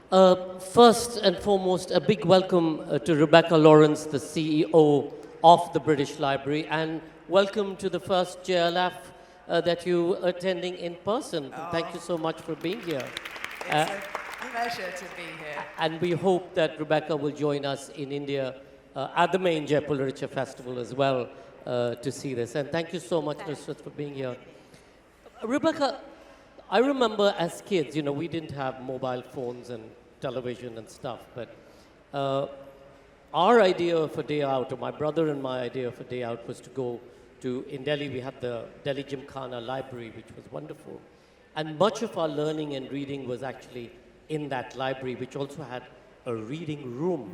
First and foremost, a big welcome to Rebecca Lawrence, the CEO of the British Library, and welcome to the first JLF that you are attending in person. Thank you so much for being here. It's a pleasure to be here. And we hope that Rebecca will join us in India at the main Jaipur Literature Festival as well to see this. And thank you so much, Nusrat, for being here. Rebecca, I remember as kids, you know, we didn't have mobile phones and television and stuff, but our idea of a day out, or my brother and my idea of a day out, was to go to, in Delhi, we had the Delhi Gymkhana Library, which was wonderful. And much of our learning and reading was actually in that library, which also had a reading room.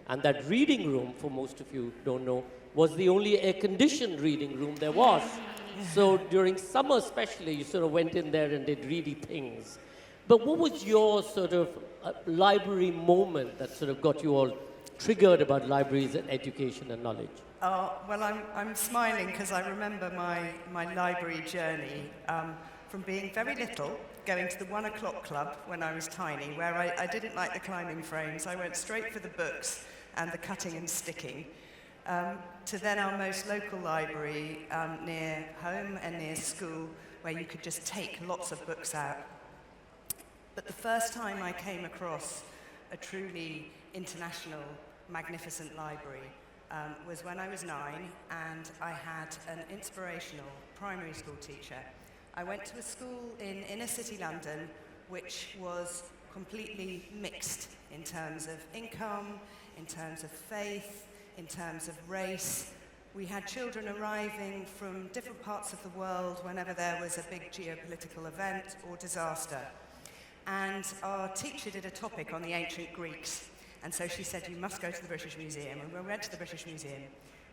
And that reading room, for most of you don't know, was the only air-conditioned reading room there was. So during summer especially, you sort of went in there and did ready things. But what was your sort of library moment that sort of got you all triggered about libraries and education and knowledge? Well, I'm smiling because I remember my library journey from being very little, going to the 1 o'clock club when I was tiny, where I didn't like the climbing frames. I went straight for the books and the cutting and sticking, to then our most local library near home and near school, where you could just take lots of books out. But the first time I came across a truly international, magnificent library was when I was 9, and I had an inspirational primary school teacher. I went to a school in inner city London, which was completely mixed in terms of income, in terms of faith, in terms of race. We had children arriving from different parts of the world whenever there was a big geopolitical event or disaster. And our teacher did a topic on the ancient Greeks. And so she said, you must go to the British Museum. And we went to the British Museum.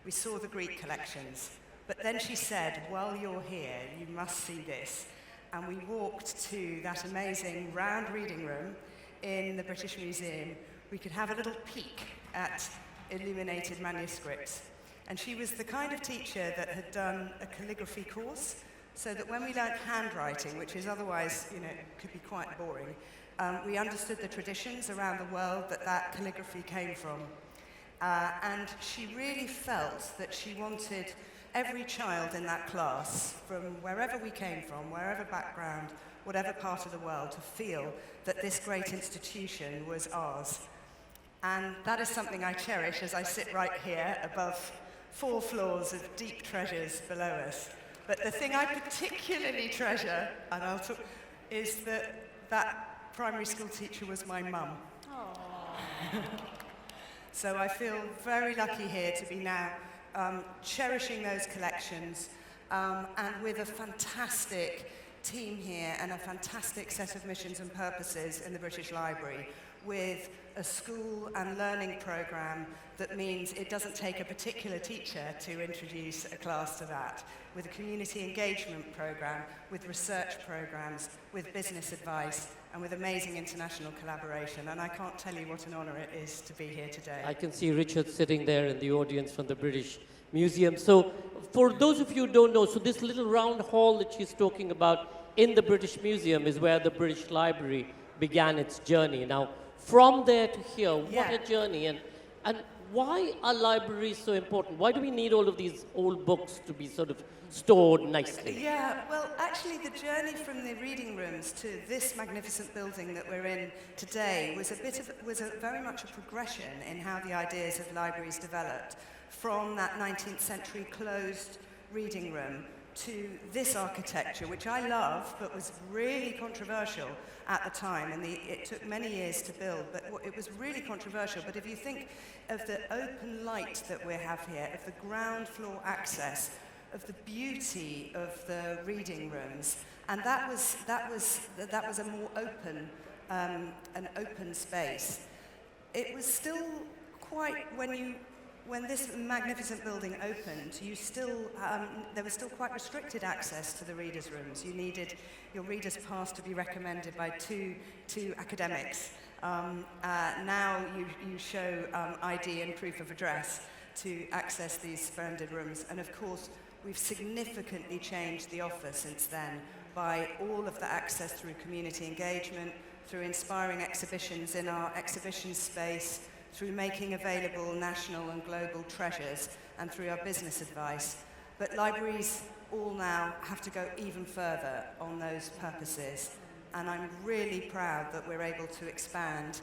We saw the Greek collections. But then she said, while you're here, you must see this. And we walked to that amazing round reading room in the British Museum. We could have a little peek at illuminated manuscripts. And she was the kind of teacher that had done a calligraphy course, so that when we learnt handwriting, which is otherwise, you know, could be quite boring, we understood the traditions around the world that calligraphy came from. And she really felt that she wanted every child in that class, from wherever we came from, wherever background, whatever part of the world, to feel that this great institution was ours. And that is something I cherish as I sit right here above 4 floors of deep treasures below us. But the thing I particularly treasure, and I'll talk, is that primary school teacher was my mum. So I feel very lucky here to be now cherishing those collections, and with a fantastic team here and a fantastic set of missions and purposes in the British Library, with a school and learning program that means it doesn't take a particular teacher to introduce a class to that, with a community engagement program, with research programs, with business advice, and with amazing international collaboration. And I can't tell you what an honor it is to be here today. I can see Richard sitting there in the audience from the British Museum. So for those of you who don't know, so this little round hall that she's talking about in the British Museum is where the British Library began its journey. Now, from there to here, what a journey. And why are libraries so important? Why do we need all of these old books to be sort of stored nicely? Yeah, well, actually, the journey from the reading rooms to this magnificent building that we're in today was very much a progression in how the ideas of libraries developed, from that 19th century closed reading room to this architecture, which I love, but was really controversial at the time, and it took many years to build, but it was really controversial. But if you think of the open light that we have here, of the ground floor access, of the beauty of the reading rooms, and that was a more open, an open space. It was still quite, when this magnificent building opened, there was still quite restricted access to the readers' rooms. You needed your reader's pass to be recommended by two academics. Now you show ID and proof of address to access these splendid rooms. And of course, we've significantly changed the offer since then by all of the access through community engagement, through inspiring exhibitions in our exhibition space, through making available national and global treasures, and through our business advice. But libraries all now have to go even further on those purposes. And I'm really proud that we're able to expand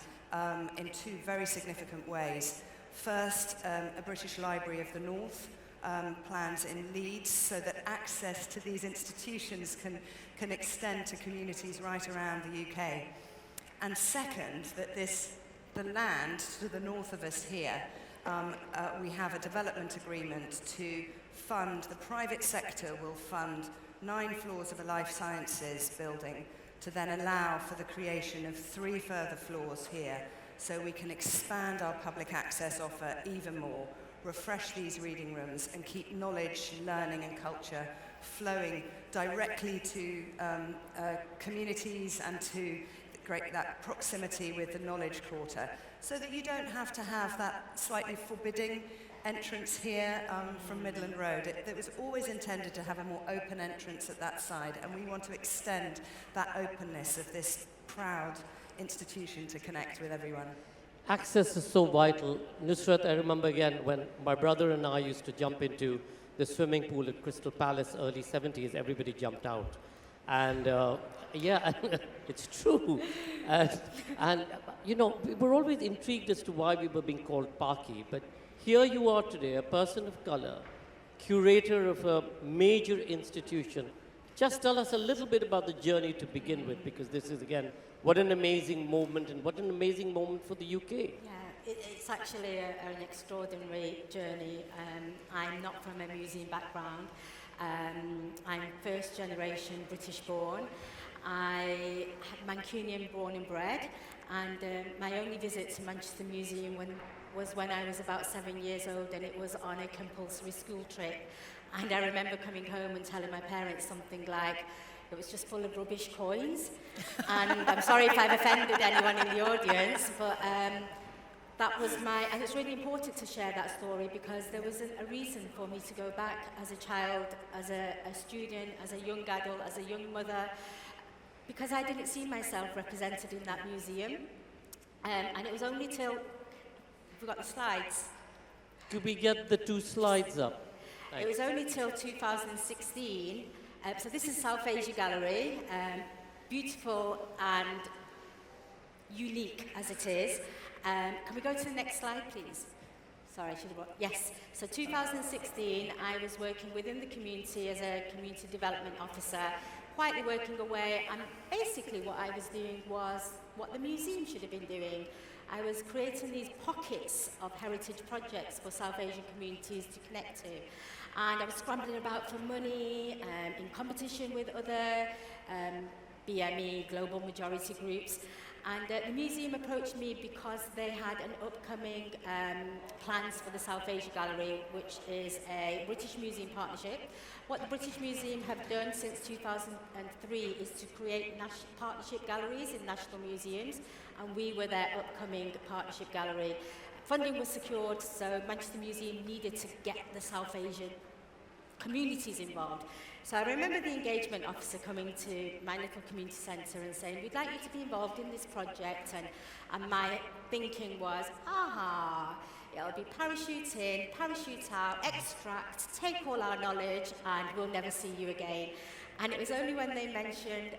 in two very significant ways. First, a British Library of the North plans in Leeds so that access to these institutions can extend to communities right around the UK. And second, that the land to the north of us here, we have a development agreement to fund, the private sector will fund 9 floors of a life sciences building to then allow for the creation of 3 further floors here, so we can expand our public access offer even more, refresh these reading rooms, and keep knowledge, learning and culture flowing directly to communities and to that proximity with the Knowledge Quarter, so that you don't have to have that slightly forbidding entrance here from Midland Road. It was always intended to have a more open entrance at that side, and we want to extend that openness of this proud institution to connect with everyone. Access is so vital. Nusrat, I remember again when my brother and I used to jump into the swimming pool at Crystal Palace, early 70s, everybody jumped out. And yeah, it's true. And you know, we were always intrigued as to why we were being called Paki, but here you are today, a person of color, curator of a major institution. Just tell us a little bit about the journey to begin with, because this is, again, what an amazing moment, and what an amazing moment for the UK. Yeah, it's actually an extraordinary journey. I'm not from a museum background. I'm first generation British born. I had Mancunian born and bred, and my only visit to Manchester Museum was when I was about 7 years old, and it was on a compulsory school trip. And I remember coming home and telling my parents something like, it was just full of rubbish coins. And I'm sorry if I've offended anyone in the audience, but that was and it's really important to share that story, because there was a reason for me to go back as a child, as a student, as a young adult, as a young mother, because I didn't see myself represented in that museum. And it was only till, we've got the slides. Could we get the 2 slides up? It was only till 2016. So this is South Asia Gallery, beautiful and unique as it is. Can we go to the next slide, please? Sorry, I should have brought, yes. So 2016, I was working within the community as a community development officer, quietly working away, and basically what I was doing was what the museum should have been doing. I was creating these pockets of heritage projects for South Asian communities to connect to. And I was scrambling about for money, in competition with other BME, global majority groups. And the museum approached me because they had an upcoming plans for the South Asia Gallery, which is a British Museum partnership. What the British Museum have done since 2003 is to create partnership galleries in national museums, and we were their upcoming partnership gallery. Funding was secured, so Manchester Museum needed to get the South Asian communities involved. So I remember the engagement officer coming to my little community centre and saying, we'd like you to be involved in this project, and my thinking was, it'll be parachute in, parachute out, extract, take all our knowledge, and we'll never see you again. And it was only when they mentioned,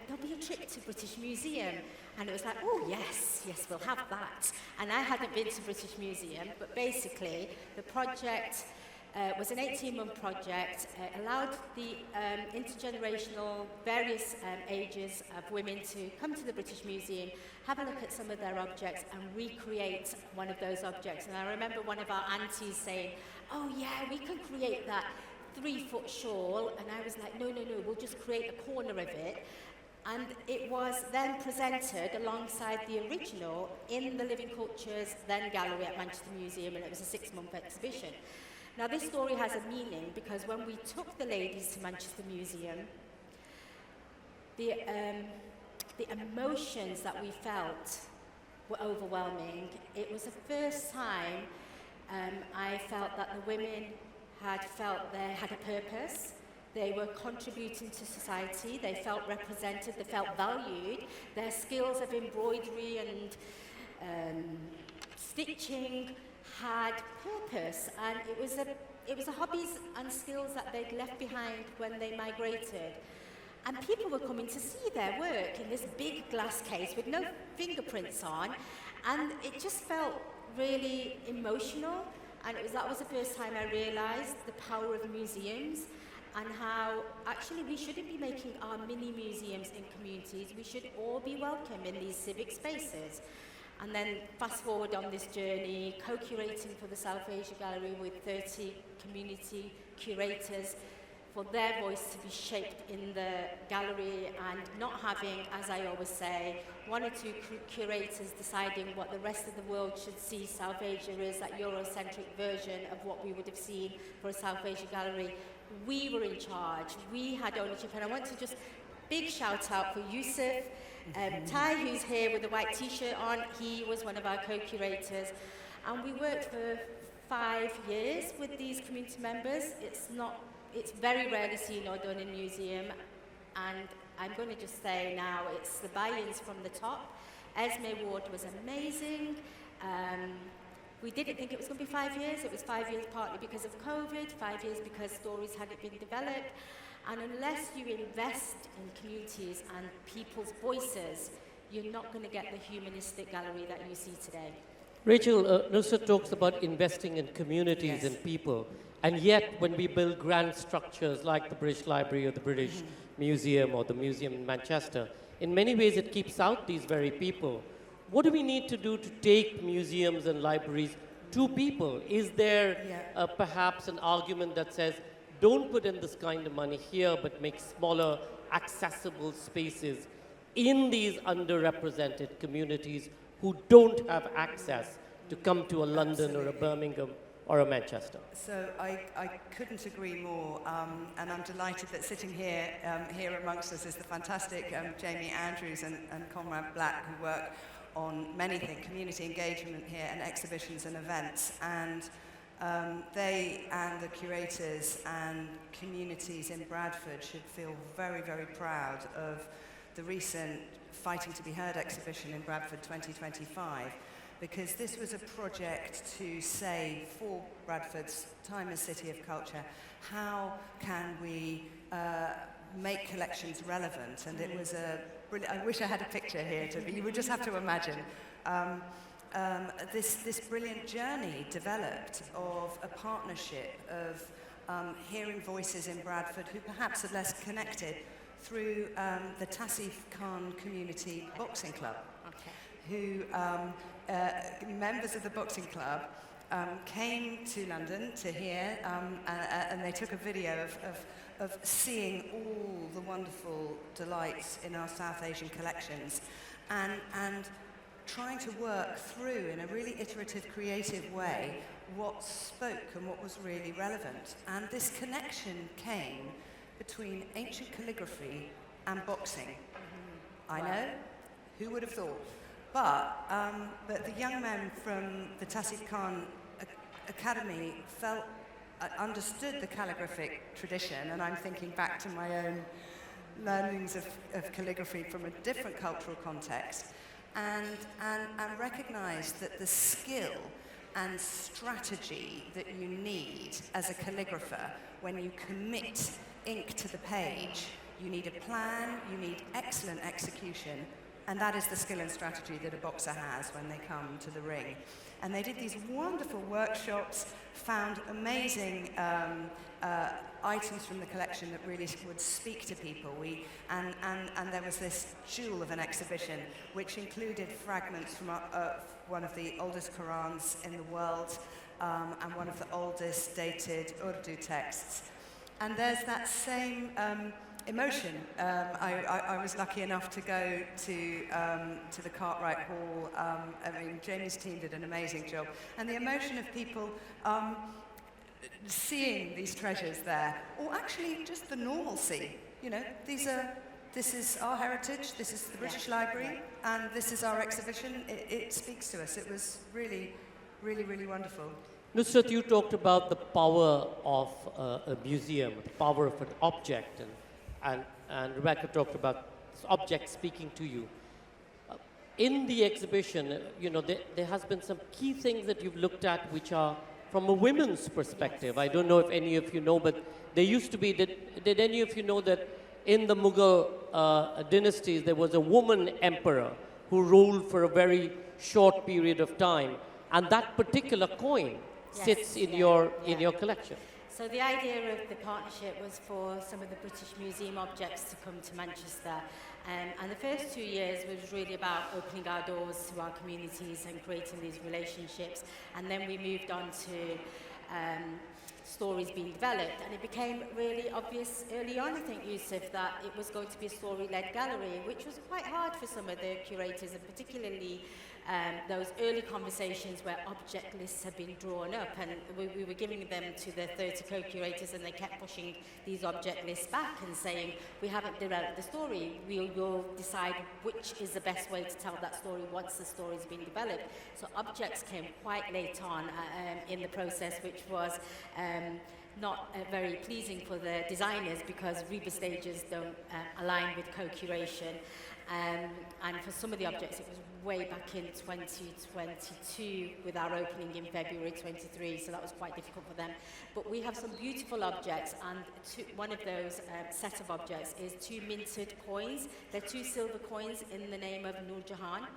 there'll be a trip to British Museum. And it was like, oh, yes, we'll have that. And I hadn't been to British Museum, but basically the project was an 18-month project, allowed the intergenerational, various ages of women to come to the British Museum, have a look at some of their objects and recreate one of those objects. And I remember one of our aunties saying, oh yeah, we can create that 3-foot shawl. And I was like, no, we'll just create a corner of it. And it was then presented alongside the original in the Living Cultures then gallery at Manchester Museum, and it was a 6-month exhibition. Now this story has a meaning because when we took the ladies to Manchester Museum, the emotions that we felt were overwhelming. It was the first time I felt that the women had felt they had a purpose, They were contributing to society, they felt represented, they felt valued. Their skills of embroidery and stitching had purpose, and it was the hobbies and skills that they'd left behind when they migrated. And people were coming to see their work in this big glass case with no fingerprints on, and it just felt really emotional. And that was the first time I realised the power of museums and how actually we shouldn't be making our mini museums in communities. We should all be welcome in these civic spaces. And then fast forward on this journey, co-curating for the South Asia Gallery with 30 community curators for their voice to be shaped in the gallery, and not having, as I always say, one or two curators deciding what the rest of the world should see South Asia is, that Eurocentric version of what we would have seen for a South Asia Gallery. We were in charge, we had ownership, and I want to just big shout out for Yusuf Tai, who's here with the white t-shirt on. He was one of our co-curators, and we worked for 5 years with these community members. It's very rarely seen or done in museum, and I'm going to just say now it's the buy-ins from the top. Esme Ward was amazing. We didn't think it was going to be 5 years. It was 5 years partly because of COVID, 5 years because stories hadn't been developed. And unless you invest in communities and people's voices, you're not going to get the humanistic gallery that you see today. Rachel, Nusrat talks about investing in communities and people, and yet when we build grand structures like the British Library or the British Museum or the Museum in Manchester, in many ways it keeps out these very people. What do we need to do to take museums and libraries to people? Is there perhaps an argument that says, don't put in this kind of money here, but make smaller, accessible spaces in these underrepresented communities who don't have access to come to a London or a Birmingham or a Manchester? So I couldn't agree more, and I'm delighted that sitting here amongst us is the fantastic Jamie Andrews and Conrad Black, who work on many things, community engagement here and exhibitions and events. And they and the curators and communities in Bradford should feel very, very proud of the recent Fighting to be Heard exhibition in Bradford 2025, because this was a project to say for Bradford's time as City of Culture, how can we make collections relevant? And it was a brilliant, I wish I had a picture here, you would just have to imagine. This brilliant journey developed of a partnership of hearing voices in Bradford who perhaps are less connected through the Tasif Khan Community Boxing Club, who members of the boxing club came to London to hear, and they took a video of seeing all the wonderful delights in our South Asian collections, and trying to work through in a really iterative, creative way what spoke and what was really relevant. And this connection came between ancient calligraphy and boxing. I know, who would have thought? But the young men from the Tasif Khan Academy understood the calligraphic tradition, and I'm thinking back to my own learnings of calligraphy from a different cultural context, and recognized that the skill and strategy that you need as a calligrapher when you commit ink to the page, you need a plan, you need excellent execution, and that is the skill and strategy that a boxer has when they come to the ring. And they did these wonderful workshops, found amazing items from the collection that really would speak to people. And there was this jewel of an exhibition which included fragments from one of the oldest Qurans in the world and one of the oldest dated Urdu texts. And there's that same emotion. I was lucky enough to go to the Cartwright Hall. I mean, Jamie's team did an amazing job. And the emotion of people seeing these treasures there, or actually just the normalcy. You know, this is our heritage, this is the British Library, and this is our exhibition. It speaks to us. It was really, really, really wonderful. Nusrat, you talked about the power of a museum, the power of an object, and Rebecca talked about this object speaking to you. In the exhibition, there has been some key things that you've looked at which are from a women's perspective. Yes. I don't know if any of you know, but there used to be, did any of you know that in the Mughal dynasties, there was a woman emperor who ruled for a very short period of time, and that particular coin sits in your collection. So the idea of the partnership was for some of the British Museum objects to come to Manchester. And the first 2 years was really about opening our doors to our communities and creating these relationships. And then we moved on to stories being developed. And it became really obvious early on, I think, Yusuf, that it was going to be a story-led gallery, which was quite hard for some of the curators, and particularly those early conversations where object lists had been drawn up, and we were giving them to the 30 co-curators, and they kept pushing these object lists back and saying, we haven't developed the story, we'll decide which is the best way to tell that story once the story's been developed. So objects came quite late on in the process, which was not very pleasing for the designers, because Reba stages don't align with co-curation. And for some of the objects, it was way back in 2022 with our opening in February 23, so that was quite difficult for them. But we have some beautiful objects, and one of those set of objects is 2 minted coins. They're 2 silver coins in the name of Noor Jahan.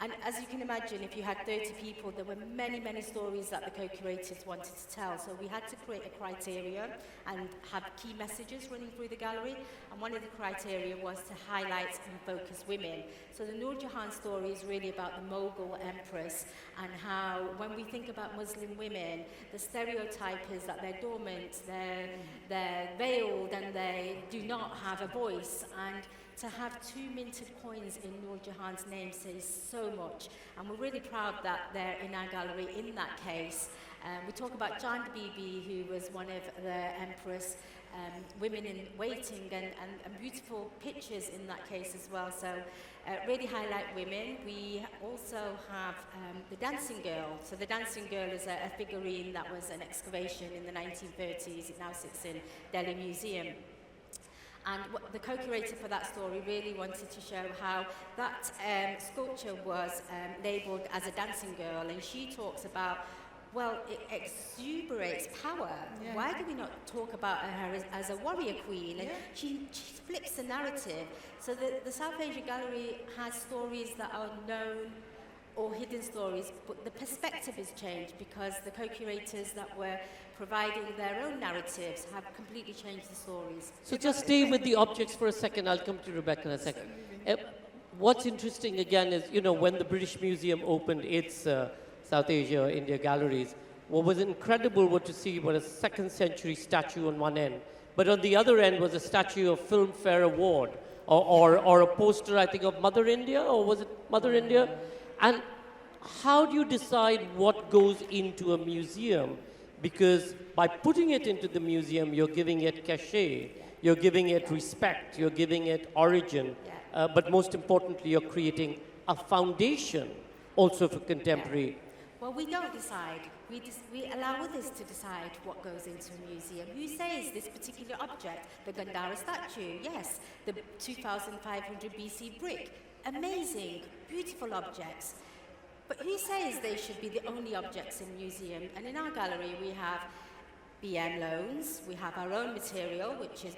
And as you can imagine, if you had 30 people, there were many, many stories that the co-curators wanted to tell. So we had to create a criteria and have key messages running through the gallery. And one of the criteria was to highlight and focus women. So the Noor Jahan story is really about the Mughal empress, and how, when we think about Muslim women, the stereotype is that they're dormant, they're veiled, and they do not have a voice. And to have 2 minted coins in Noor Jahan's name says so much, and we're really proud that they're in our gallery in that case. We talk about Jand Bibi, who was one of the empress women in waiting, and beautiful pictures in that case as well. So really highlight women. We also have the dancing girl. So the dancing girl is a figurine that was an excavation in the 1930s. It now sits in Delhi Museum. And the co-curator for that story really wanted to show how that sculpture was labelled as a dancing girl, and she talks about, well, it exuberates power. Yeah. Why do we not talk about her as a warrior queen? And she flips the narrative. So the South Asia Gallery has stories that are known or hidden stories, but the perspective has changed because the co-curators that were providing their own narratives have completely changed the stories. So just stay with the objects for a second. I'll come to Rebecca in a second. What's interesting again is, when the British Museum opened its South Asia, India galleries, what was incredible was to see what a 2nd century statue on one end, but on the other end was a statue of Filmfare Award, or a poster, I think, of Mother India, or was it Mother India? And how do you decide what goes into a museum? Because by putting it into the museum, you're giving it cachet, you're giving it respect, you're giving it origin, but most importantly, you're creating a foundation also for contemporary. Well, we don't decide. We allow others to decide what goes into a museum. Who says this particular object, the Gandhara statue? Yes, the 2500 BC brick. Amazing, beautiful objects. But who says they should be the only objects in a museum? And in our gallery, we have BM loans, we have our own material, which is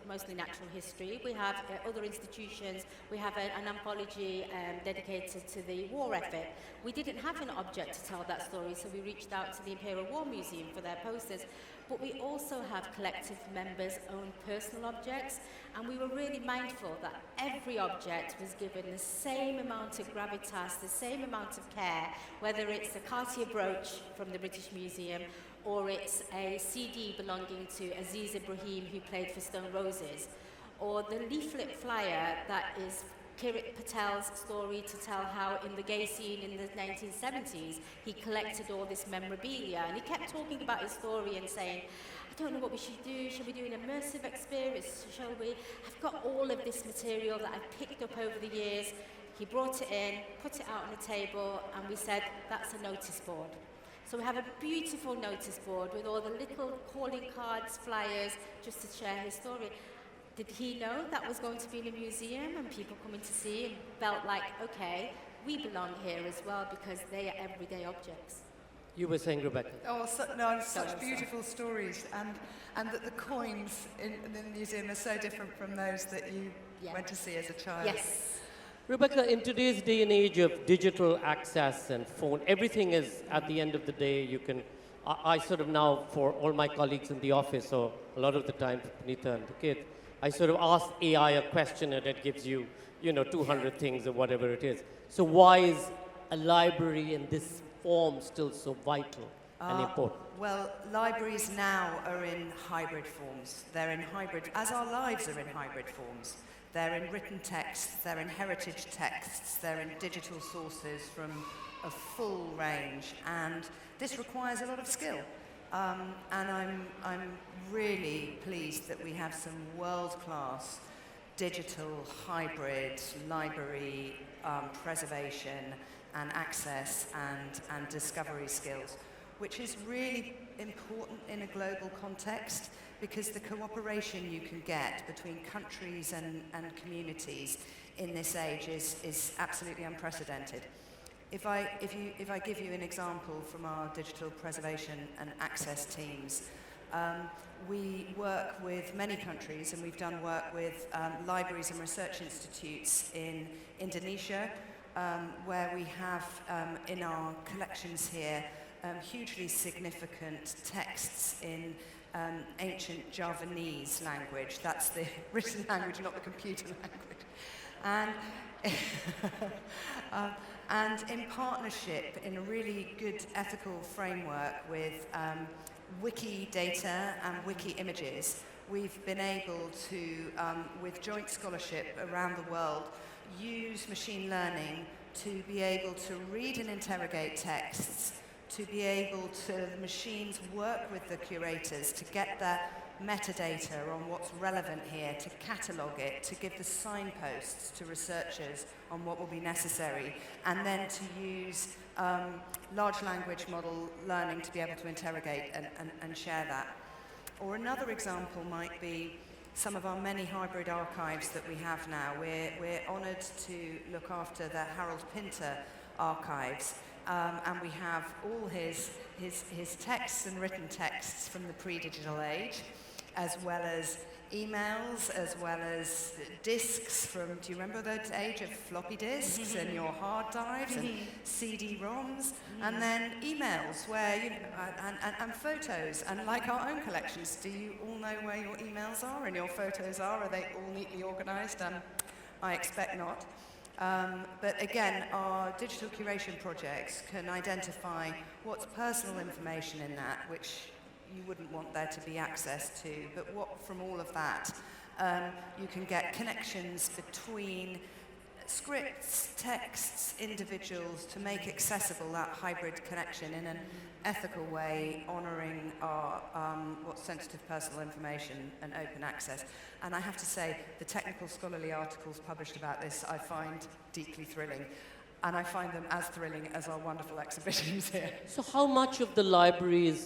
mostly natural history. We have other institutions. We have an anthology dedicated to the war effort. We didn't have an object to tell that story, so we reached out to the Imperial War Museum for their posters. But we also have collective members' own personal objects, and we were really mindful that every object was given the same amount of gravitas, the same amount of care, whether it's a Cartier brooch from the British Museum, or it's a CD belonging to Aziz Ibrahim, who played for Stone Roses, or the leaflet flyer that is Kirit Patel's story to tell how in the gay scene in the 1970s, he collected all this memorabilia, and he kept talking about his story and saying, I don't know what we should do. Should we do an immersive experience? Shall we? I've got all of this material that I've picked up over the years. He brought it in, put it out on the table, and we said, that's a notice board. So we have a beautiful notice board with all the little calling cards, flyers, just to share his story. Did he know that was going to be in a museum and people coming to see and felt like, okay, we belong here as well because they are everyday objects? You were saying, Rebecca. Oh, such beautiful stories, and that the coins in the museum are so different from those that you went to see as a child. Yes. Rebecca, in today's day and age of digital access and phone, everything is, at the end of the day, you can, I sort of now, for all my colleagues in the office, or a lot of the time for Punita and the kids, I sort of ask AI a question and it gives you, 200 things or whatever it is. So why is a library in this form still so vital and important? Well, libraries now are in hybrid forms. They're in hybrid, as our lives are in hybrid forms. They're in written texts, they're in heritage texts, they're in digital sources from a full range, and this requires a lot of skill. And I'm really pleased that we have some world-class digital hybrid library preservation and access and discovery skills, which is really important in a global context because the cooperation you can get between countries and communities in this age is absolutely unprecedented. If I give you an example from our digital preservation and access teams, we work with many countries, and we've done work with libraries and research institutes in Indonesia, where we have in our collections here hugely significant texts in ancient Javanese language. That's the written language, not the computer language. And in partnership, in a really good ethical framework with Wikidata and Wiki Images, we've been able to, with joint scholarship around the world, use machine learning to be able to read and interrogate texts, to be able to, the machines work with the curators to get the metadata on what's relevant here, to catalogue it, to give the signposts to researchers on what will be necessary, and then to use large language model learning to be able to interrogate and share that. Or another example might be some of our many hybrid archives that we have now. We're honoured to look after the Harold Pinter archives, and we have all his texts and written texts from the pre-digital age, as well as emails, as well as discs from, do you remember the age of floppy disks and your hard drives and CD-ROMs, and then emails where, and photos, and like our own collections, do you all know where your emails are and your photos are? Are they all neatly organised? I expect not. But again, our digital curation projects can identify what's personal information in that, which you wouldn't want there to be access to, but what from all of that, you can get connections between scripts, texts, individuals to make accessible that hybrid connection in an ethical way, honouring our what's sensitive personal information and open access. And I have to say, the technical scholarly articles published about this I find deeply thrilling. And I find them as thrilling as our wonderful exhibitions here. So how much of the library's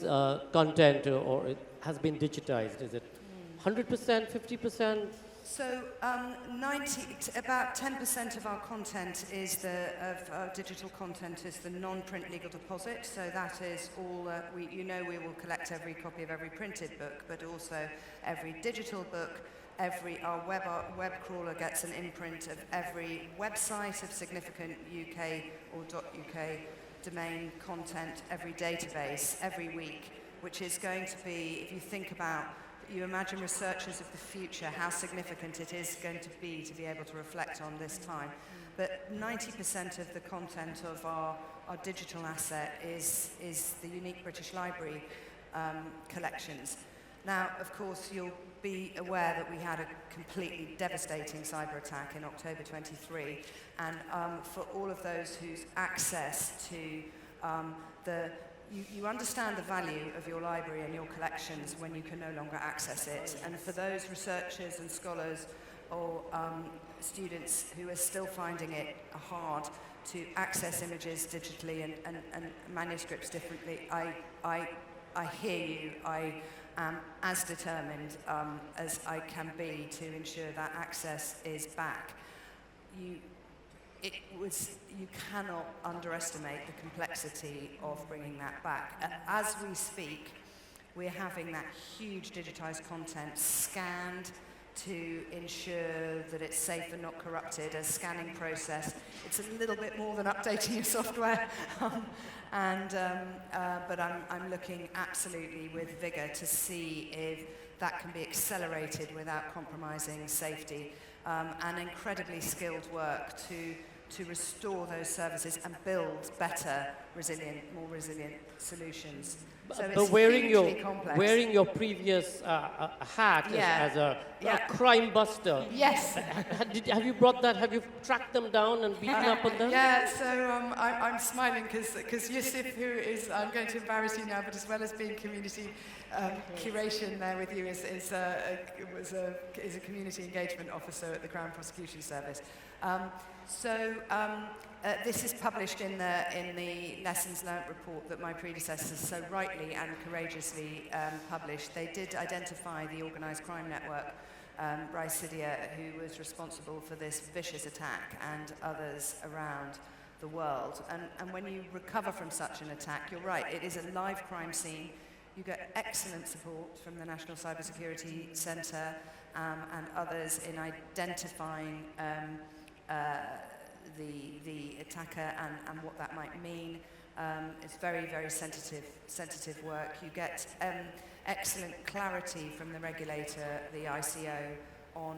content or it has been digitized? Is it 100%, 50%? So about 10% of our content is of our digital content is the non-print legal deposit. So that is all, we will collect every copy of every printed book, but also every digital book. Our web crawler gets an imprint of every website of significant UK or .uk domain content, every database, every week, which is going to be, if you think about, you imagine researchers of the future, how significant it is going to be able to reflect on this time. But 90% of the content of our digital asset is the unique British Library collections. Now, of course, you'll be aware that we had a completely devastating cyber attack in October 23, and for all of those whose access to you understand the value of your library and your collections when you can no longer access it, and for those researchers and scholars or students who are still finding it hard to access images digitally and manuscripts differently, I hear you. I am as determined as I can be to ensure that access is back. You cannot underestimate the complexity of bringing that back. As we speak, we're having that huge digitized content scanned to ensure that it's safe and not corrupted, a scanning process. It's a little bit more than updating your software, but I'm looking absolutely with vigor to see if that can be accelerated without compromising safety, and incredibly skilled work to restore those services and build better, more resilient solutions. So But it's wearing hugely complex. your previous hat Yeah. as a Yeah. crime buster. Yes. Have you brought that? Have you tracked them down and beaten up on them? Yeah, so I'm smiling because Yusuf, who is, I'm going to embarrass you now, but as well as being community curation there with you, is a community engagement officer at the Crown Prosecution Service. This is published in the Lessons Learnt report that my predecessors so rightly and courageously published. They did identify the organised crime network, Raisidia, who was responsible for this vicious attack, and others around the world. And when you recover from such an attack, you're right, it is a live crime scene. You get excellent support from the National Cybersecurity Centre and others in identifying the attacker and what that might mean. It's very, very sensitive work. You get excellent clarity from the regulator, the ICO, on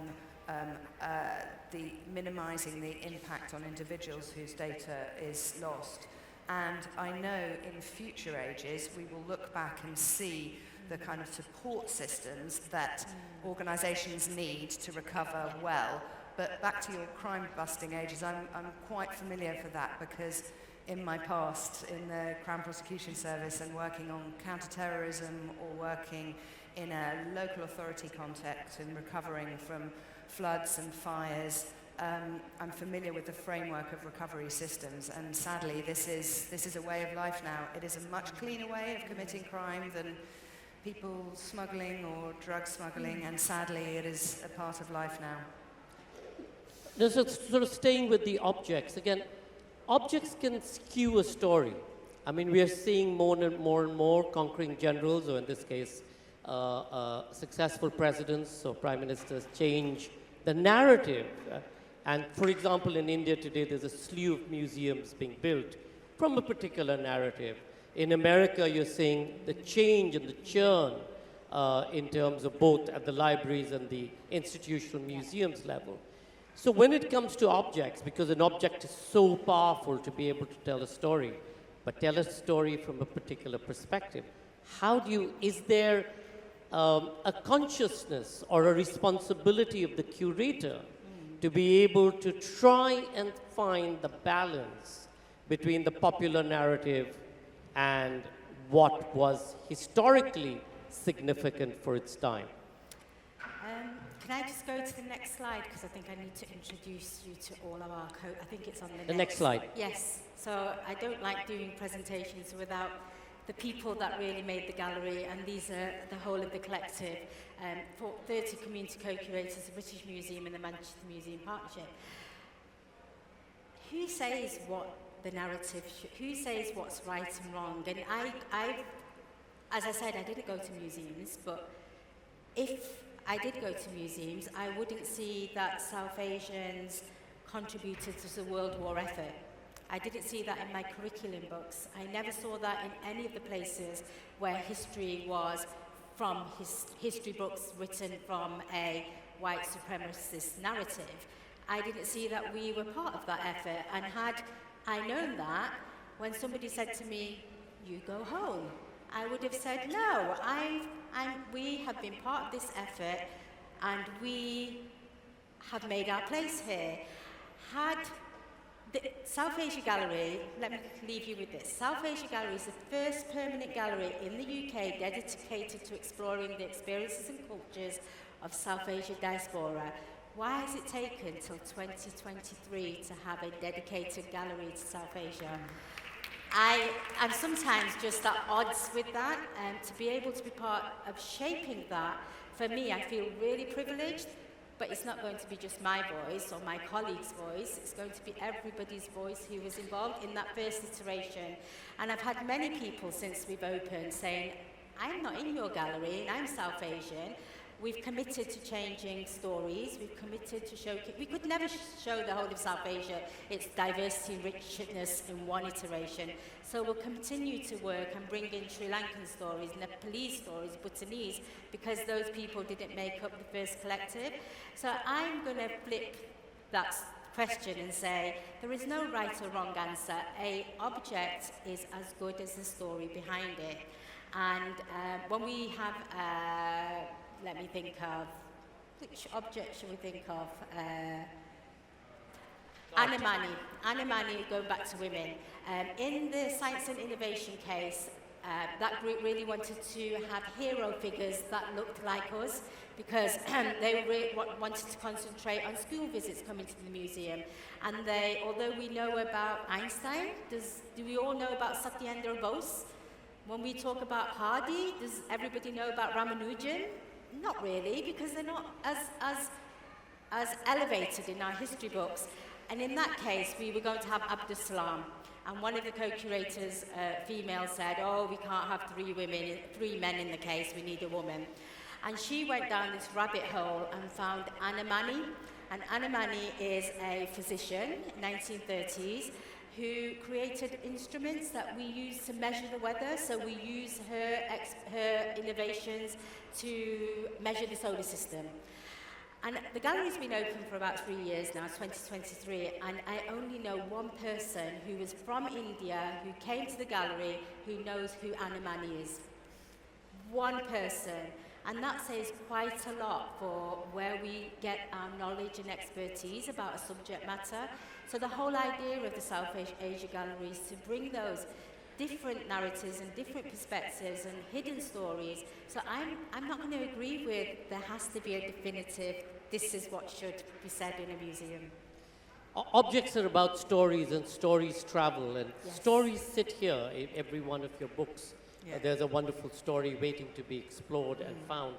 the minimising the impact on individuals whose data is lost. And I know in future ages we will look back and see the kind of support systems that organisations need to recover well. But back to your crime-busting ages, I'm quite familiar for that, because in my past in the Crown Prosecution Service and working on counter-terrorism or working in a local authority context and recovering from floods and fires, I'm familiar with the framework of recovery systems, and sadly this is a way of life now. It is a much cleaner way of committing crime than people smuggling or drug smuggling, and sadly it is a part of life now. Just sort of staying with the objects again, objects can skew a story. I mean, we are seeing more and more conquering generals, or in this case, successful presidents or prime ministers, change the narrative. And for example, in India today, there's a slew of museums being built from a particular narrative. In America, you're seeing the change and the churn in terms of both at the libraries and the institutional museums level. So when it comes to objects, because an object is so powerful to be able to tell a story, but tell a story from a particular perspective, is there a consciousness or a responsibility of the curator to be able to try and find the balance between the popular narrative and what was historically significant for its time? Can I just go to the next slide, because I think I need to introduce you to all of our I think it's on The next slide. Yes. So I don't like doing presentations without the people that really made the gallery, and these are the whole of the collective. 30 community co-curators, the British Museum and the Manchester Museum Partnership. Who says what the narrative, who says what's right and wrong? And I, as I said, I didn't go to museums, but if I did go to museums, I wouldn't see that South Asians contributed to the World War effort. I didn't see that in my curriculum books. I never saw that in any of the places where history was from history books written from a white supremacist narrative. I didn't see that we were part of that effort, and had I known that, when somebody said to me, "You go home," I would have said, "No, we have been part of this effort, and we have made our place here." Had the South Asia Gallery, let me leave you with this. South Asia Gallery is the first permanent gallery in the UK dedicated to exploring the experiences and cultures of South Asia diaspora. why has it taken till 2023 to have a dedicated gallery to South Asia? I'm sometimes just at odds with that, and to be able to be part of shaping that, for me, I feel really privileged, but it's not going to be just my voice or my colleague's voice, it's going to be everybody's voice who was involved in that first iteration. And I've had many people since we've opened saying, I'm not in your gallery and I'm South Asian. We've committed to changing stories, we've committed to showcase. We could never show the whole of South Asia, its diversity and richness in one iteration. So we'll continue to work and bring in Sri Lankan stories, Nepalese stories, Bhutanese, because those people didn't make up the first collective. So I'm going to flip that question and say, there is no right or wrong answer. An object is as good as the story behind it. And when we have, let me think of, which object should we think of? Anamani. Anamani, going back to women. In the science and innovation case, that group really wanted to have hero figures that looked like us, because they wanted to concentrate on school visits coming to the museum. And they, although we know about Einstein, do we all know about Satyendra Bose? When we talk about Hardy, does everybody know about Ramanujan? Not really, because they're not as elevated in our history books. And in that case, we were going to have Abdus Salam. And one of the co-curators, female, said, oh, we can't have three men in the case, we need a woman. And she went down this rabbit hole and found Anamani. And Anamani is a physician, 1930s, who created instruments that we use to measure the weather. So we use her innovations to measure the solar system. And the gallery's been open for about 3 years now, 2023, and I only know one person who was from India, who came to the gallery, who knows who Anamani is. One person. And that says quite a lot for where we get our knowledge and expertise about a subject matter. So the whole idea of the South Asia Gallery is to bring those different narratives and different perspectives and hidden stories. So I'm not going to agree with there has to be a definitive, this is what should be said in a museum. Objects are about stories, and stories travel, and yes. Stories sit here in every one of your books. Yeah. There's a wonderful story waiting to be explored and found.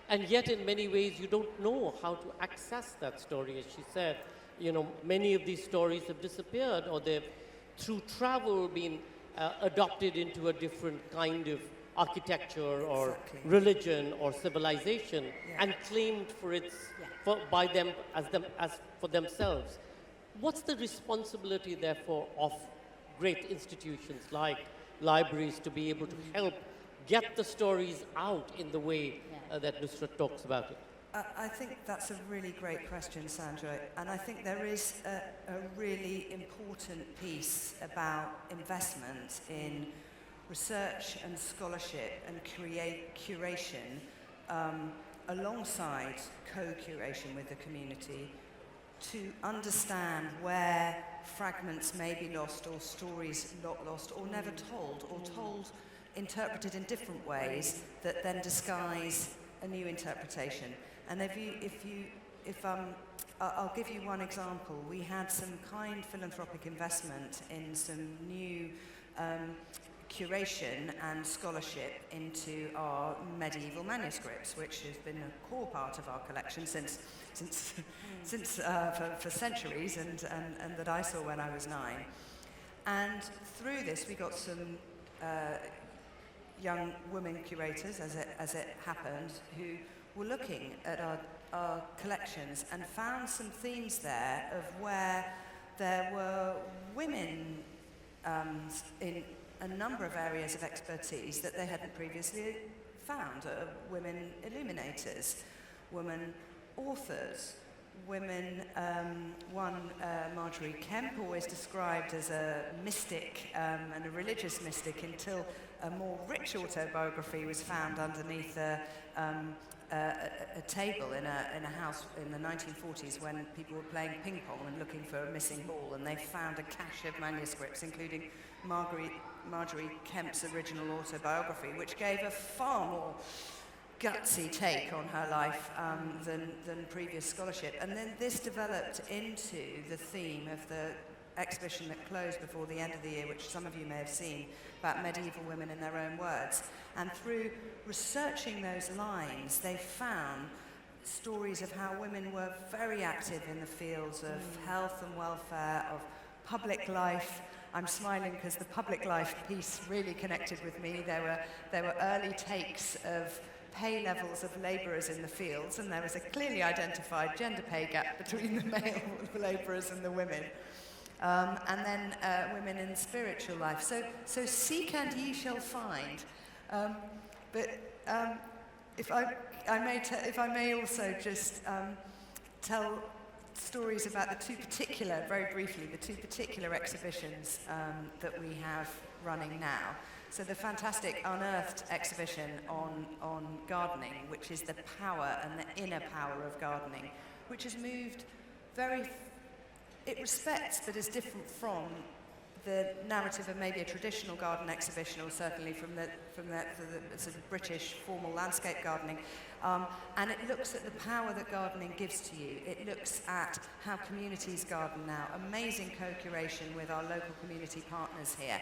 And yet, in many ways, you don't know how to access that story. As she said, you know, many of these stories have disappeared, or they've, through travel, been adopted into a different kind of architecture or Exactly. religion or civilization, Yeah. and claimed for its Yeah. by them as for themselves. What's the responsibility, therefore, of great institutions like libraries to be able to help get the stories out in the way that Nusrat talks about it? I think that's a really great question, Sanjoy, and I think there is a really important piece about investment in research and scholarship and curation alongside co-curation with the community to understand where fragments may be lost or stories not lost or never told, or told, interpreted in different ways that then disguise a new interpretation. And I'll give you one example. We had some kind philanthropic investment in some new curation and scholarship into our medieval manuscripts, which has been a core part of our collection for centuries, and that I saw when I was 9. And through this, we got some young women curators, as it happened, who were looking at our collections and found some themes there of where there were women in a number of areas of expertise that they hadn't previously found. Women illuminators, women authors, women, Marjorie Kemp, always described as a mystic and a religious mystic, until a more rich autobiography was found underneath a table in a house in the 1940s when people were playing ping pong and looking for a missing ball, and they found a cache of manuscripts, including Marjorie Kemp's original autobiography, which gave a far more gutsy take on her life than previous scholarship. And then this developed into the theme of the exhibition that closed before the end of the year, which some of you may have seen, about medieval women in their own words. And through researching those lines, they found stories of how women were very active in the fields of health and welfare, of public life. I'm smiling because the public life piece really connected with me. There were early takes of pay levels of labourers in the fields, and there was a clearly identified gender pay gap between the male labourers and the women. And then women in spiritual life. So seek and ye shall find. If I may also just tell stories about the two particular, very briefly, the two particular exhibitions that we have running now. So the fantastic Unearthed exhibition on gardening, which is the power and the inner power of gardening, which has moved it respects but is different from the narrative of maybe a traditional garden exhibition, or certainly from the sort of British formal landscape gardening. And it looks at the power that gardening gives to you. It looks at how communities garden now, amazing co-curation with our local community partners here,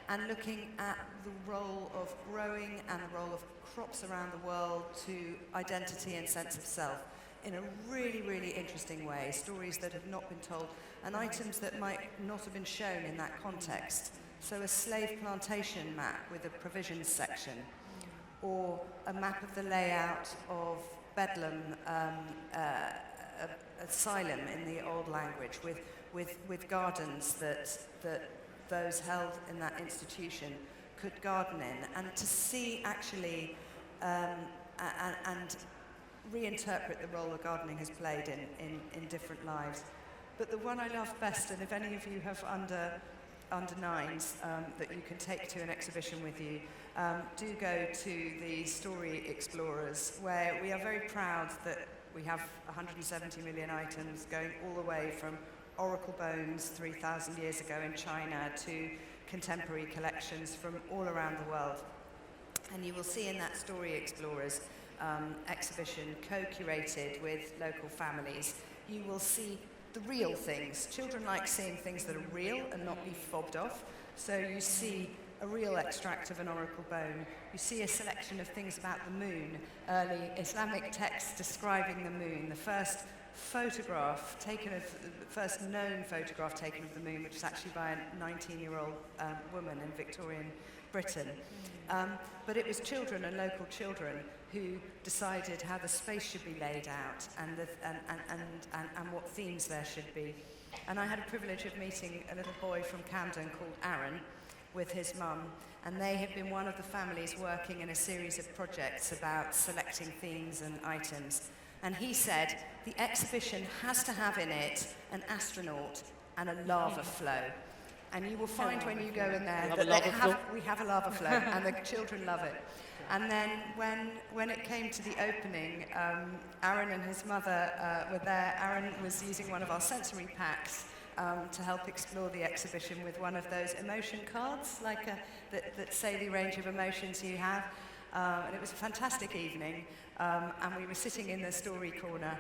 and looking at the role of growing and the role of crops around the world to identity and sense of self in a really, really interesting way. Stories that have not been told, and items that might not have been shown in that context. So a slave plantation map with a provisions section, or a map of the layout of Bedlam asylum in the old language, with gardens that those held in that institution could garden in, and to see actually and reinterpret the role that gardening has played in different lives. But the one I love best, and if any of you have under nines that you can take to an exhibition with you, do go to the Story Explorers, where we are very proud that we have 170 million items going all the way from oracle bones 3,000 years ago in China to contemporary collections from all around the world. And you will see in that Story Explorers exhibition, co-curated with local families, you will see the real things. Children like seeing things that are real and not be fobbed off. So you see a real extract of an oracle bone. You see a selection of things about the moon, early Islamic texts describing the moon, the first photograph taken of, the first known photograph taken of the moon, which was actually by a 19-year-old woman in Victorian Britain. But it was children and local children who decided how the space should be laid out and what themes there should be. And I had a privilege of meeting a little boy from Camden called Aaron with his mum, and they had been one of the families working in a series of projects about selecting themes and items. And he said, the exhibition has to have in it an astronaut and a lava flow. And you will find when you go in there that we have a lava flow, and the children love it. And then when it came to the opening, Aaron and his mother were there. Aaron was using one of our sensory packs to help explore the exhibition with one of those emotion cards, like that say the range of emotions you have. And it was a fantastic evening, and we were sitting in the story corner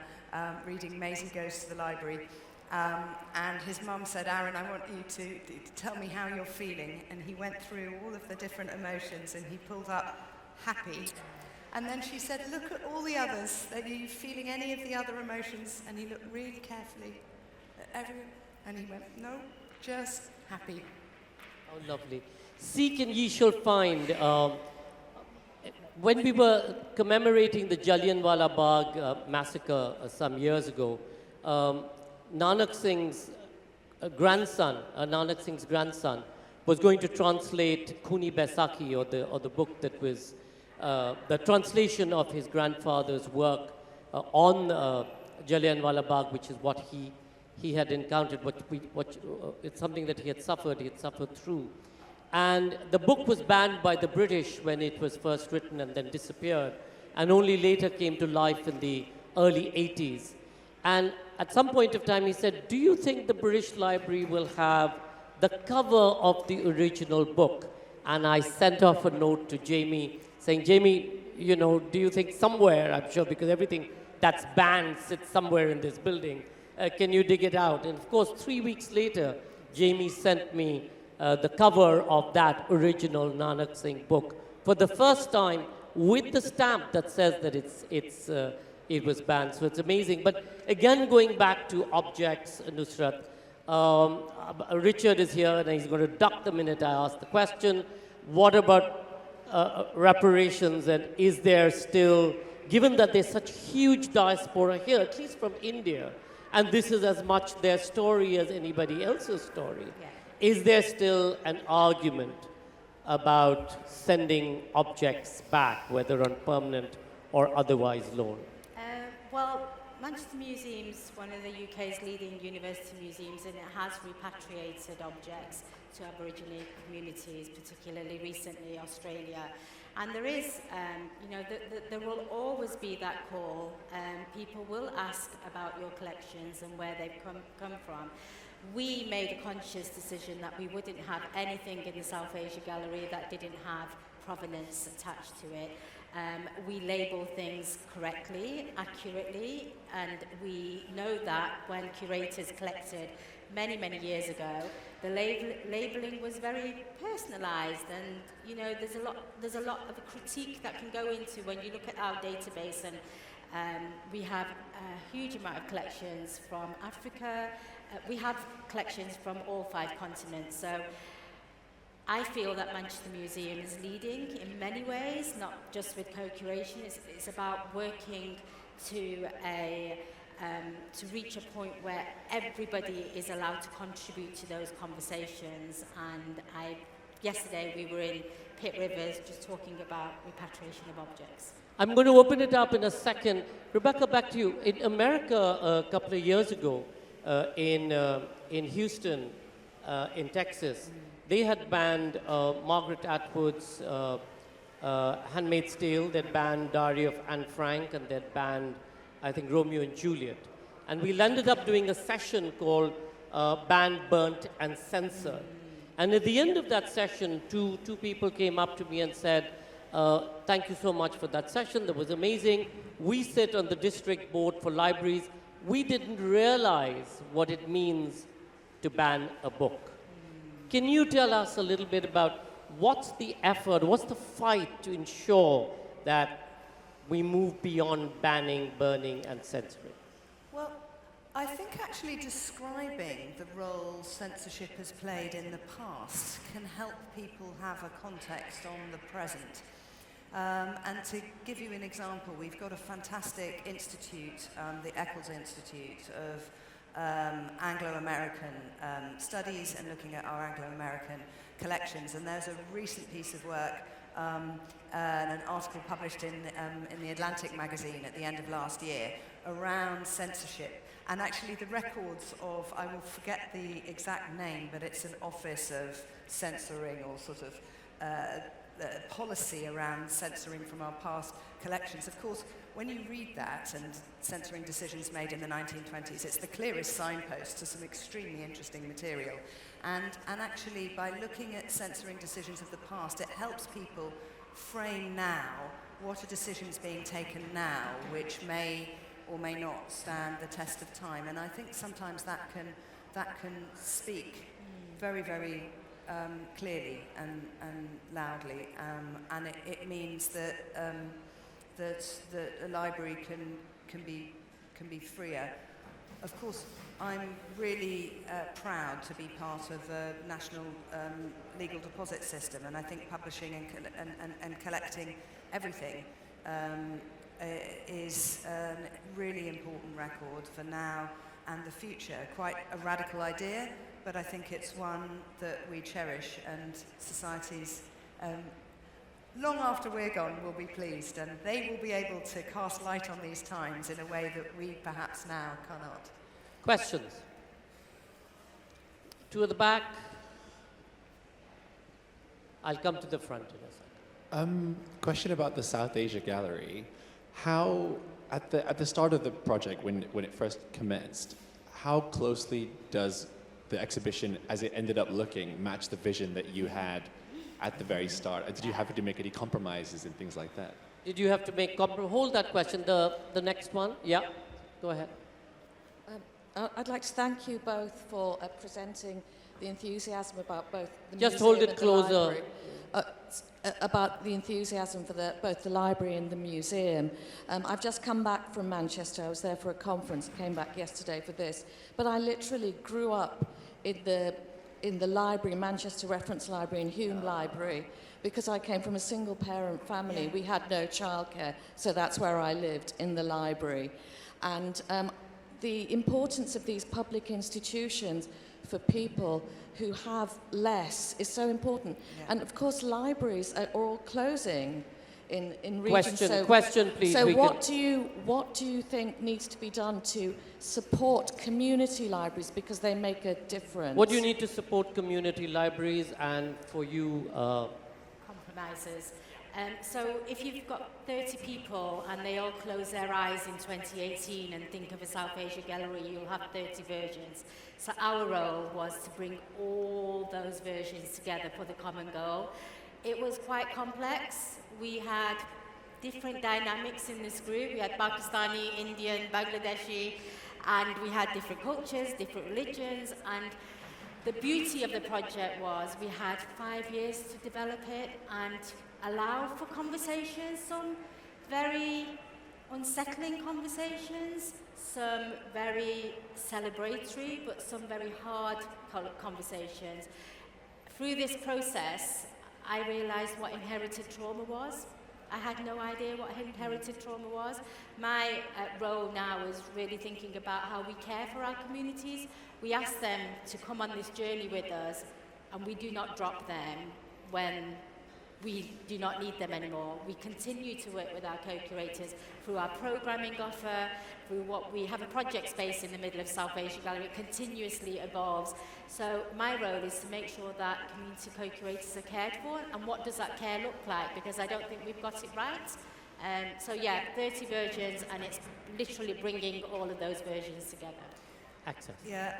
reading Maisie Goes to the Library. And his mum said, Aaron, I want you to tell me how you're feeling. And he went through all of the different emotions, and he pulled up happy. And then she said, look at all the others. Are you feeling any of the other emotions? And he looked really carefully at everyone, and he went, no, just happy. Oh, lovely. Seek and ye shall find. When we were commemorating the Jallianwala Bagh massacre some years ago, Nanak Singh's grandson, was going to translate Khuni Baisakhi, or the book that was the translation of his grandfather's work on Jallianwala Bagh, which is what he had encountered, it's something that he had suffered through. And the book was banned by the British when it was first written and then disappeared, and only later came to life in the early 80s. And at some point of time, he said, do you think the British Library will have the cover of the original book? And I sent off a note to Jamie saying, Jamie, you know, do you think somewhere, I'm sure, because everything that's banned sits somewhere in this building, can you dig it out? And of course, 3 weeks later, Jamie sent me the cover of that original Nanak Singh book for the first time with the stamp that says that it was banned. So it's amazing. But again, going back to objects, Nusrat, Richard is here and he's going to duck the minute I ask the question. What about reparations, and is there still, given that there's such huge diaspora here, at least from India, and this is as much their story as anybody else's story, is there still an argument about sending objects back, whether on permanent or otherwise loan? Well, Manchester Museum's one of the UK's leading university museums, and it has repatriated objects to Aboriginal communities, particularly recently Australia. And there is, you know, there will always be that call. People will ask about your collections and where they've come from. We made a conscious decision that we wouldn't have anything in the South Asia Gallery that didn't have provenance attached to it. We label things correctly, accurately, and we know that when curators collected many, many years ago, the labeling was very personalized, and you know, there's a lot of a critique that can go into when you look at our database, and we have a huge amount of collections from Africa. We have collections from all 5 continents, so I feel that Manchester Museum is leading in many ways, not just with co-curation. It's about working to reach a point where everybody is allowed to contribute to those conversations. And yesterday we were in Pitt Rivers just talking about repatriation of objects. I'm going to open it up in a second. Rebecca, back to you. In America, a couple of years ago, in Houston, in Texas, they had banned Margaret Atwood's Handmaid's Tale, they'd banned Diary of Anne Frank, and they'd banned, I think, Romeo and Juliet. And we ended up doing a session called Ban, Burnt, and Censor. And at the end of that session, two people came up to me and said, thank you so much for that session, that was amazing. We sit on the district board for libraries. We didn't realize what it means to ban a book. Can you tell us a little bit about what's the effort, what's the fight to ensure that we move beyond banning, burning, and censoring? Well, I think actually describing the role censorship has played in the past can help people have a context on the present. And to give you an example, we've got a fantastic institute, the Eccles Institute of Anglo-American studies and looking at our Anglo-American collections. And there's a recent piece of work, an article published in the Atlantic magazine at the end of last year around censorship. And actually the records of, I will forget the exact name, but it's an office of censoring or sort of policy around censoring from our past collections. Of course, when you read that and censoring decisions made in the 1920s, it's the clearest signpost to some extremely interesting material. And actually, by looking at censoring decisions of the past, it helps people frame now what are decisions being taken now which may or may not stand the test of time. And I think sometimes that can speak very, very clearly and loudly, and it means that that a library can be freer. Of course, I'm really proud to be part of the national legal deposit system, and I think publishing and collecting everything is a really important record for now and the future. Quite a radical idea, but I think it's one that we cherish, and societies, long after we're gone, will be pleased, and they will be able to cast light on these times in a way that we perhaps now cannot. Questions? Two at the back. I'll come to the front in a second. Question about the South Asia Gallery. How, at the start of the project, when it first commenced, how closely does the exhibition, as it ended up looking, match the vision that you had at the very start? Did you have to make any compromises and things like that? Did you have to make hold that question? The next one, yeah, go ahead. I'd like to thank you both for presenting the enthusiasm about both the Just museum hold it and the closer. library. About the enthusiasm for both the library and the museum. I've just come back from Manchester. I was there for a conference, came back yesterday for this. But I literally grew up in the library, Manchester Reference Library and Hume Library, because I came from a single-parent family. Yeah. We had no childcare, so that's where I lived, in the library. And the importance of these public institutions for people who have less is so important. Yeah. And of course, libraries are all closing in regions. Question, please. So what do you think needs to be done to support community libraries, because they make a difference? What do you need to support community libraries, and for you? Compromises. So if you've got 30 people and they all close their eyes in 2018 and think of a South Asia gallery, you'll have 30 versions. So our role was to bring all those versions together for the common goal. It was quite complex. We had different dynamics in this group. We had Pakistani, Indian, Bangladeshi, and we had different cultures, different religions, and the beauty of the project was we had 5 years to develop it and allow for conversations, some very unsettling conversations, some very celebratory, but some very hard conversations. Through this process, I realized what inherited trauma was. I had no idea what inherited trauma was. My role now is really thinking about how we care for our communities. We ask them to come on this journey with us, and we do not drop them when we do not need them anymore. We continue to work with our co-curators through our programming offer, through what we have a project space in the middle of South Asia Gallery. It continuously evolves. So my role is to make sure that community co-curators are cared for, and what does that care look like? Because I don't think we've got it right. So yeah, 30 versions, and it's literally bringing all of those versions together. Access. Yeah,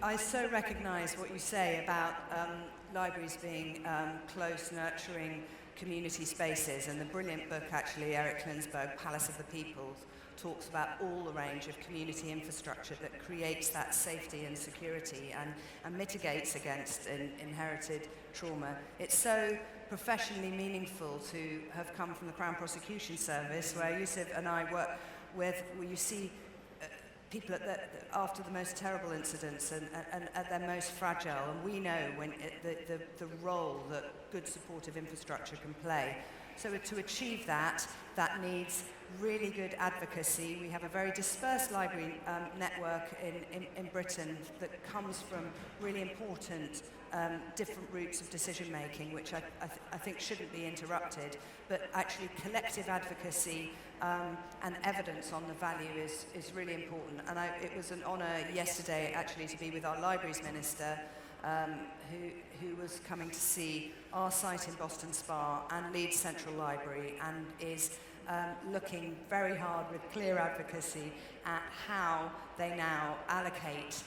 I so recognise what you say about libraries being close, nurturing community spaces, and the brilliant book, actually, Eric Klinsberg, Palace of the Peoples, talks about all the range of community infrastructure that creates that safety and security and mitigates against inherited trauma. It's so professionally meaningful to have come from the Crown Prosecution Service, where Yusuf and I work with, where you see people after the most terrible incidents and at their most fragile, and we know when the role that good supportive infrastructure can play. So to achieve that needs really good advocacy. We have a very dispersed library network in Britain that comes from really important different routes of decision making, which I think shouldn't be interrupted, but actually collective advocacy and evidence on the value is really important. And it was an honour yesterday actually to be with our libraries minister, who was coming to see our site in Boston Spa and Leeds Central Library, and is looking very hard with clear advocacy at how they now allocate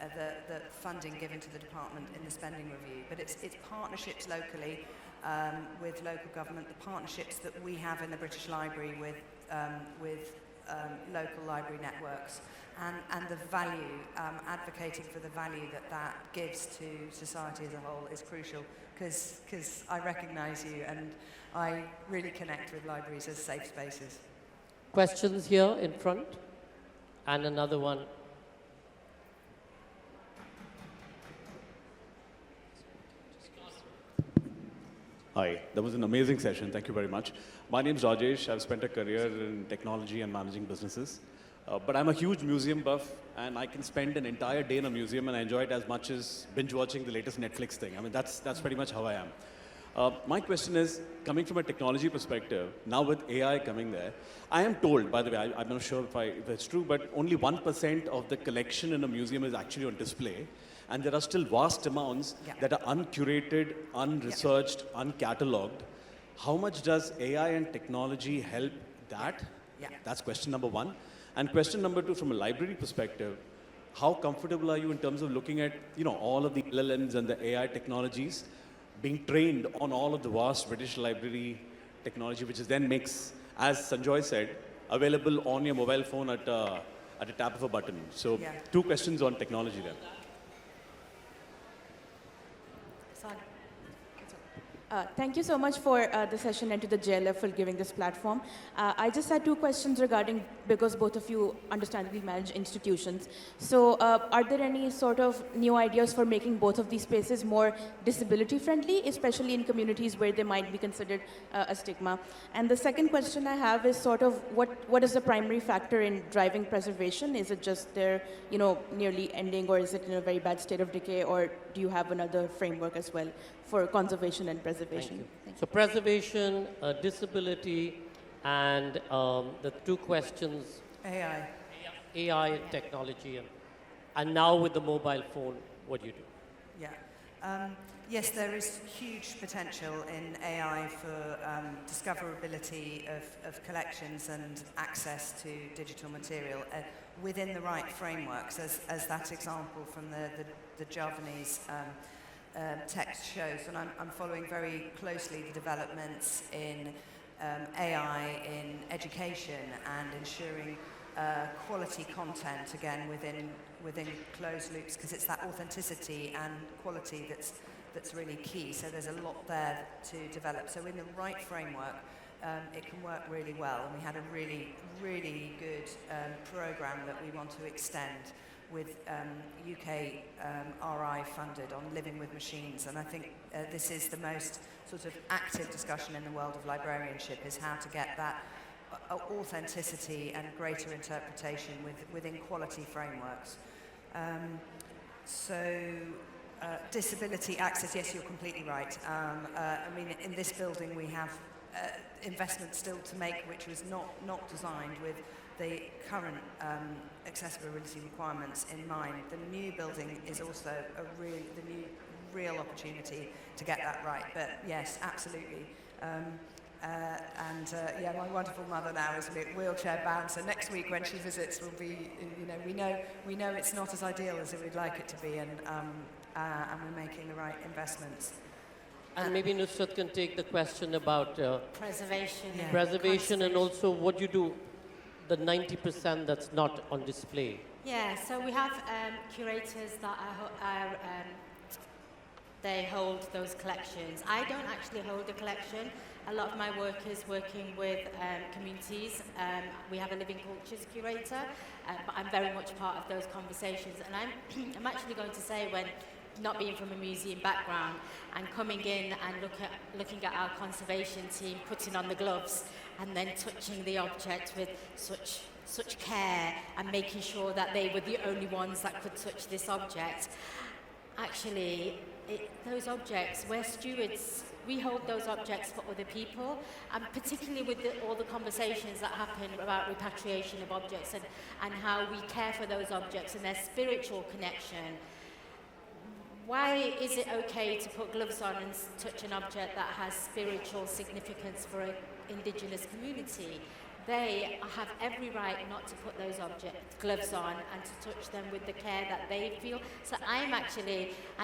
the funding given to the department in the spending review. But it's partnerships locally with local government, the partnerships that we have in the British Library with local library networks, and the value, advocating for the value that gives to society as a whole is crucial, because I recognise you and I really connect with libraries as safe spaces. Questions here in front, and another one. Hi, that was an amazing session. Thank you very much. My name is Rajesh. I've spent a career in technology and managing businesses. But I'm a huge museum buff, and I can spend an entire day in a museum and I enjoy it as much as binge watching the latest Netflix thing. I mean, that's pretty much how I am. My question is, coming from a technology perspective, now with AI coming there, I am told, by the way, I'm not sure if it's true, but only 1% of the collection in a museum is actually on display. And there are still vast amounts that are uncurated, unresearched, uncatalogued. How much does AI and technology help that? That's question number one. And question number two, from a library perspective, how comfortable are you in terms of looking at, all of the LLMs and the AI technologies being trained on all of the vast British Library technology, which is then makes, as Sanjoy said, available on your mobile phone at a tap of a button. So Yeah. 2 questions on technology then. Thank you so much for the session and to the JLF for giving this platform. I just had 2 questions regarding, because both of you understandably manage institutions. So are there any sort of new ideas for making both of these spaces more disability friendly, especially in communities where they might be considered a stigma? And the second question I have is sort of what is the primary factor in driving preservation? Is it just they're, you know, nearly ending, or is it in a very bad state of decay, or do you have another framework as well for conservation and preservation? Thank you. So preservation, disability, and the 2 questions, AI. AI and technology, and now with the mobile phone, what do you do? Yeah. Yes, there is huge potential in AI for discoverability of collections and access to digital material within the right frameworks, as that example from the Javanese text shows. And I'm following very closely the developments in AI in education and ensuring quality content, again, within closed loops, because it's that authenticity and quality that's really key. So there's a lot there to develop. So in the right framework, it can work really well. And we had a really, really good program that we want to extend with UK RI funded on living with machines. And I think this is the most sort of active discussion in the world of librarianship, is how to get that authenticity and greater interpretation within quality frameworks. Disability access, yes, you're completely right. I mean, in this building we have investment still to make, which was not designed with the current accessibility requirements in mind. The new building is also the new real opportunity to get that right. But yes, absolutely. Yeah, my wonderful mother now is wheelchair bound, so next week when she visits will be, you know, we know it's not as ideal as we'd like it to be, and we're making the right investments. And maybe Nusrat can take the question about Preservation. Yeah. preservation, and also what you do, the 90% that's not on display. Yeah, so we have curators that they hold those collections. I don't actually hold a collection. A lot of my work is working with communities. We have a living cultures curator, but I'm very much part of those conversations. And I'm actually going to say, when not being from a museum background and coming in and looking at our conservation team putting on the gloves and then touching the object with such care and making sure that they were the only ones that could touch this object. Actually, those objects, we're stewards. We hold those objects for other people, and particularly with all the conversations that happen about repatriation of objects and how we care for those objects and their spiritual connection. Why is it okay to put gloves on and touch an object that has spiritual significance for an indigenous community? They have every right not to put those gloves on and to touch them with the care that they feel. So I'm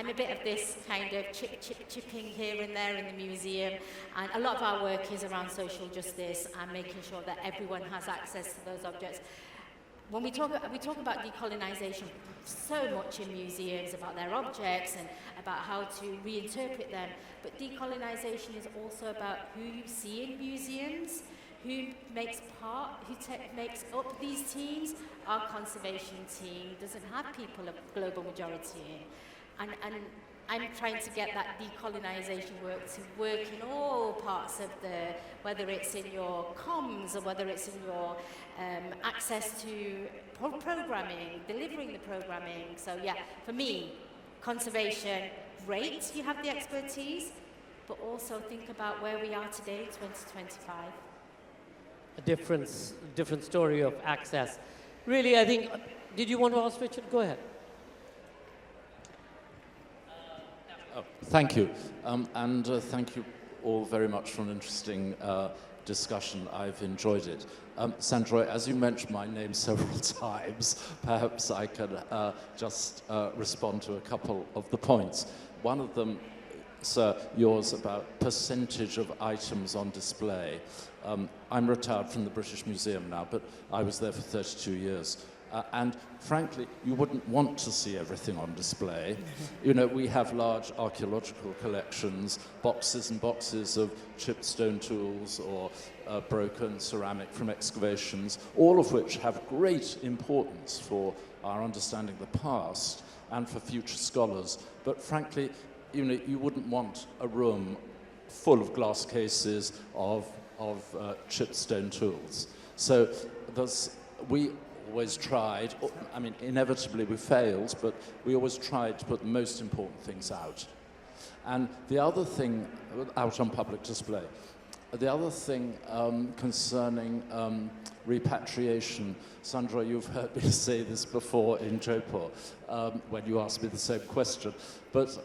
a bit of this kind of chipping here and there in the museum, and a lot of our work is around social justice and making sure that everyone has access to those objects. When we talk about decolonisation so much in museums, about their objects and about how to reinterpret them, but decolonisation is also about who you see in museums, who makes up these teams. Our conservation team doesn't have people of global majority in. And I'm trying to get that decolonisation work to work in all parts of whether it's in your comms or whether it's in your access to programming, delivering the programming. So yeah, for me, conservation, great, you have the expertise, but also think about where we are today in 2025. A different story of access. Really, I think, did you want to ask Richard? Go ahead. Thank you. Thank you all very much for an interesting discussion. I've enjoyed it. Sanjoy, as you mentioned my name several times, perhaps I could just respond to a couple of the points. One of them Sir, yours about percentage of items on display. I'm retired from the British Museum now, but I was there for 32 years. And frankly, you wouldn't want to see everything on display. You know, we have large archaeological collections, boxes and boxes of chipped stone tools or broken ceramic from excavations, all of which have great importance for our understanding the past and for future scholars. But frankly, you know, you wouldn't want a room full of glass cases of chipped stone tools. So we always tried, I mean, inevitably we failed, but we always tried to put the most important things out. And the other thing, out on public display, the other thing concerning repatriation, Sanjoy, you've heard me say this before in Jaipur when you asked me the same question, but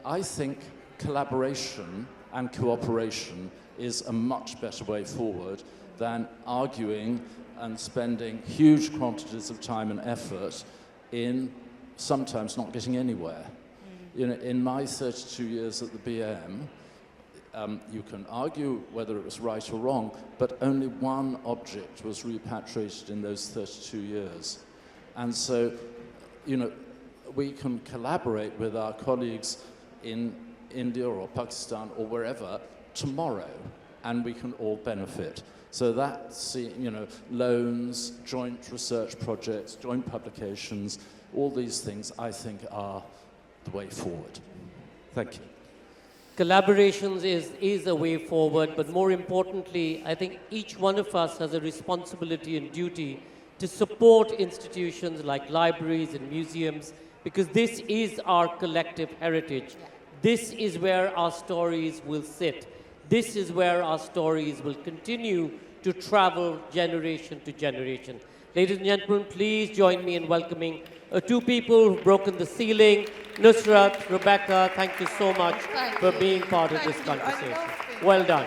I think collaboration and cooperation is a much better way forward than arguing and spending huge quantities of time and effort in sometimes not getting anywhere. You know, in my 32 years at the BM, you can argue whether it was right or wrong, but only one object was repatriated in those 32 years. And so, you know, we can collaborate with our colleagues in India or Pakistan or wherever tomorrow, and we can all benefit. So that's, you know, loans, joint research projects, joint publications, all these things I think are the way forward. Thank you. Collaborations is a way forward, but more importantly, I think each one of us has a responsibility and duty to support institutions like libraries and museums, because this is our collective heritage. This is where our stories will sit. This is where our stories will continue to travel generation to generation. Ladies and gentlemen, please join me in welcoming two people who've broken the ceiling. Nusrat, Rebecca, thank you so much for being part of this conversation. Well done.